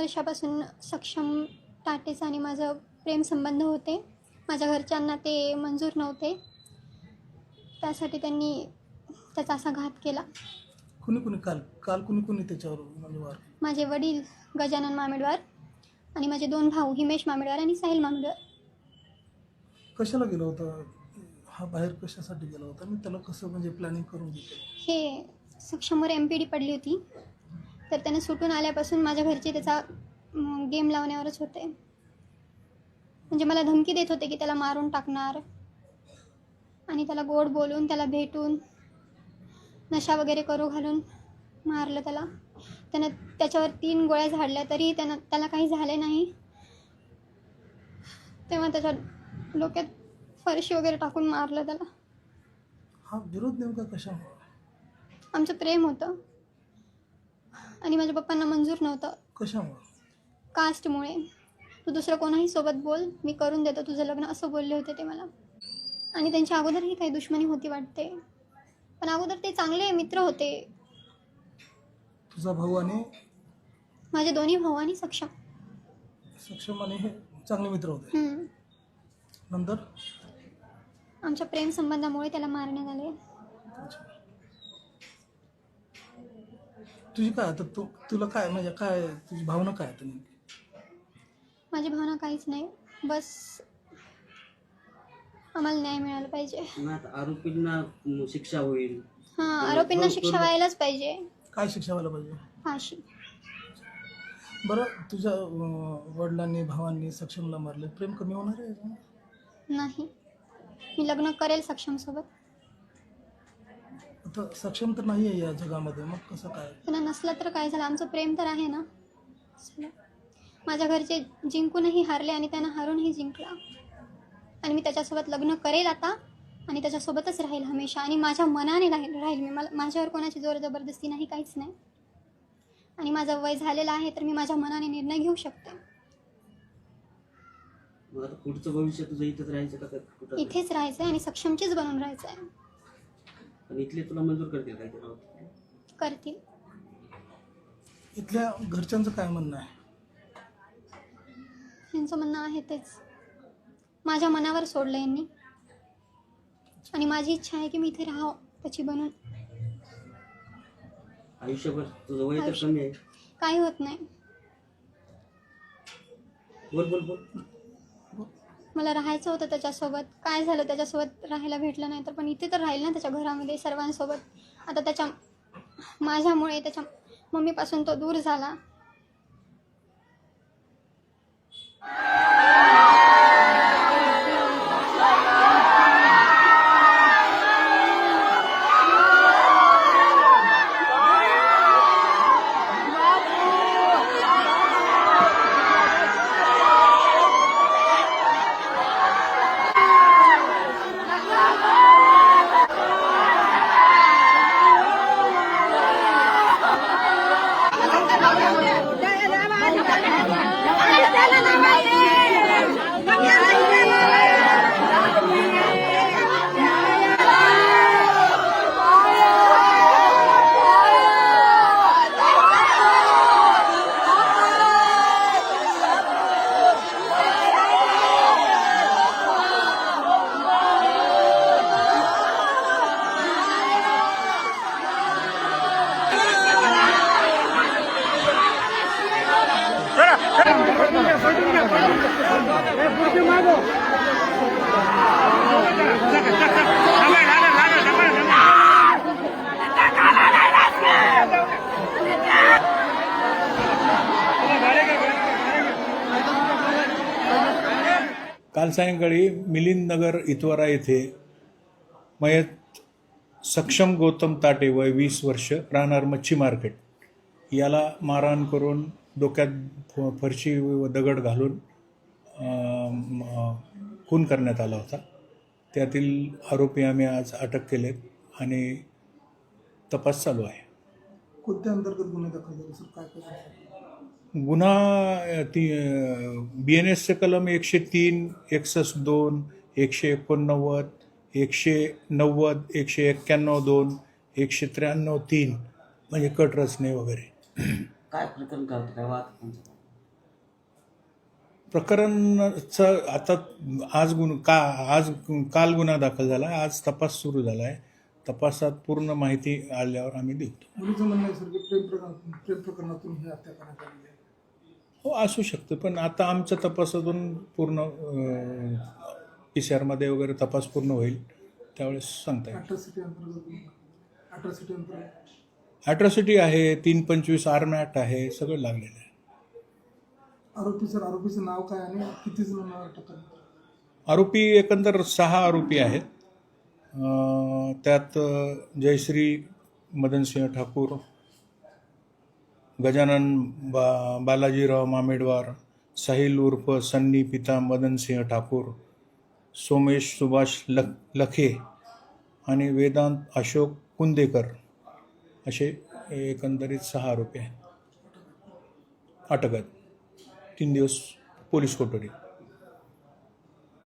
वर्षापासून सक्षम टाटेचा आणि माझं प्रेमसंबंध होते. माझ्या घरच्यांना ते मंजूर नव्हते. त्यासाठी त्यांनी त्याचा असा घात केला. कुणी काल काल कुणी त्याच्यावर म्हणजे वार केला? माझे वडील गजानन मामेडवार आणि माझे 2 भाऊ हिमेश मामेडवार आणि साहिल मामेडवार. कशाला गेला होता हा, बाहेर कशासाठी गेला होता आणि त्याला कसं म्हणजे प्लॅनिंग करून घेतलं? हे सक्षमवर MPD पडली होती, तर त्याने सुटून आल्यापासून माझ्या घरचे त्याचा गेम लावण्यावरच होते. म्हणजे मला धमकी देत होते की त्याला मारून टाकणार आणि त्याला गोड बोलून त्याला भेटून नशा वगैरे करू घालून मारलं त्याला. त्यानं त्याच्यावर 3 गोळ्या झाडल्या तरी त्याला काही झाले नाही. तेव्हा त्याच्या डोक्यात फरशी वगैरे टाकून मारलं त्याला. हा विरोध नेमका कशामुळे? आमचं प्रेम होतं आणि माझ्या पप्पांना मंजूर नव्हतं. कशामुळे? कास्टमुळे. तू दुसरं कोणाही सोबत बोल, मी करून देतो तुझं लग्न, असं बोलले होते ते मला. आणि त्यांच्या अगोदरही काही दुश्मनी होती वाटते, पण अगोदर ते चांगले मित्र होते. तुझा भाऊ आणि माझे 2 भाऊ आणि सक्षम आणि हे चांगले मित्र होते. नंतर आमच्या प्रेम संबंधामुळे त्याला मारण्यात आले. तुझी काय आता तुला काय म्हणजे काय तुझी भावना काय आता नेमकी? माझी भावना काहीच नाही, बस आम्हाला न्याय मिळाला पाहिजे. आरोपींना शिक्षा होईल. हां, आरोपींना शिक्षा व्हायलाच पाहिजे. काय शिक्षा व्हायला पाहिजे? फाशी. बरं, तुझ्या वडिलांनी भावांनी सक्षमला मारले, प्रेम कमी होणार आहे? नाही, मी लग्न करेल सक्षमसोबत. आता सक्षम तर नाही आहे या जगामध्ये, मग कसं काय? त्यांना नसलं तर काय झालं, आमचं प्रेम तर आहे ना. माझ्या घरचे जिंकूनही हारले आणि त्यांना हारूनही जिंकला. आणि मी त्याच्यासोबत लग्न करेल आता आणि त्याच्यासोबतच राहील हमेशा. आणि माझ्या मनाने राहील मी. माझ्यावर कोणाची जोर जबरदस्ती नाही, काहीच नाही. आणि माझं वय झालेलं आहे तर मी माझ्या मनाने निर्णय घेऊ शकते. मग आता पुढचं भविष्य तुझं इथेच राहायचं का कुठं? इथेच राहायचं आहे आणि सक्षमचीच बनून राहायचं आहे. आणि इथले तुला मंजूर करतील काय ते? करतील. इथल्या घरच्यांचं काय म्हणणं आहे? यांचं म्हणणं आहे तेच. माझ्या मनावर सोडलं यांनी आणि माझी इच्छा आहे की मी इथे राहावं त्याची बनून. आयुष्यभर तुझं वय तर कमी आहे. काही होत नाही. बोल बोल बोल. मला राहायचं होतं त्याच्यासोबत. काय झालं, त्याच्यासोबत राहायला भेटलं नाही तर, पण इथे तर राहील ना त्याच्या घरामध्ये सर्वांसोबत. आता माझ्यामुळे त्याच्या मम्मीपासून तो दूर झाला. काल सायंकाळी मिलिंद नगर इतवारा येथे मयत सक्षम गौतम ताटे वय 20 वर्ष राहणार मच्छी मार्केट याला मारहाण करून डोक्यात फरशी व दगड घालून खून करण्यात आला होता. त्यातील आरोपी आम्ही आज अटक केलेत आणि तपास चालू आहे. कोणत्या अंतर्गत गुन्हे दाखल झाले सर? काय गुन्हा BNSचे कलम 103, 61(2), 189, 190, 191(2), 193(3) म्हणजे कट रचने वगैरे. काय प्रकरण काय होतं, काय वाद? प्रकरणचं आता आज काल गुन्हा दाखल झाला, आज तपास सुरू झाला आहे. तपासात पूर्ण माहिती आल्यावर आम्ही देऊ. मुलीचं म्हणणं आहे सर की प्रेम प्रकरणातून ही हत्या करण्यात आलेली आहे. हो, असू शकतं, पण आता आमच्या तपासातून पूर्ण PCR वगैरे तपास पूर्ण होईल त्यावेळेस सांगता येईल. अट्रॉसिटी अंतर्गत ॲट्रॉसिटी आहे, 325 आर्म ॲक्ट आहे, सगळं लागलेलं आहे. आरोपीचं नाव काय आणि किती जणांना अटक करण्यात आली? आरोपी एकंदर 6 आरोपी आहेत. त्यात जयश्री मदनसिंह ठाकूर, गजानन बालाजीराव मामेडवार, साहिल उर्फ सन्नी पिता मदनसिंह ठाकूर, सोमेश सुभाष लखे आणि वेदांत अशोक कुंदेकर असे एकंदरीत 6 आरोपी आहेत. अटक आहेत. 3 दिवस पोलीस कोठडी.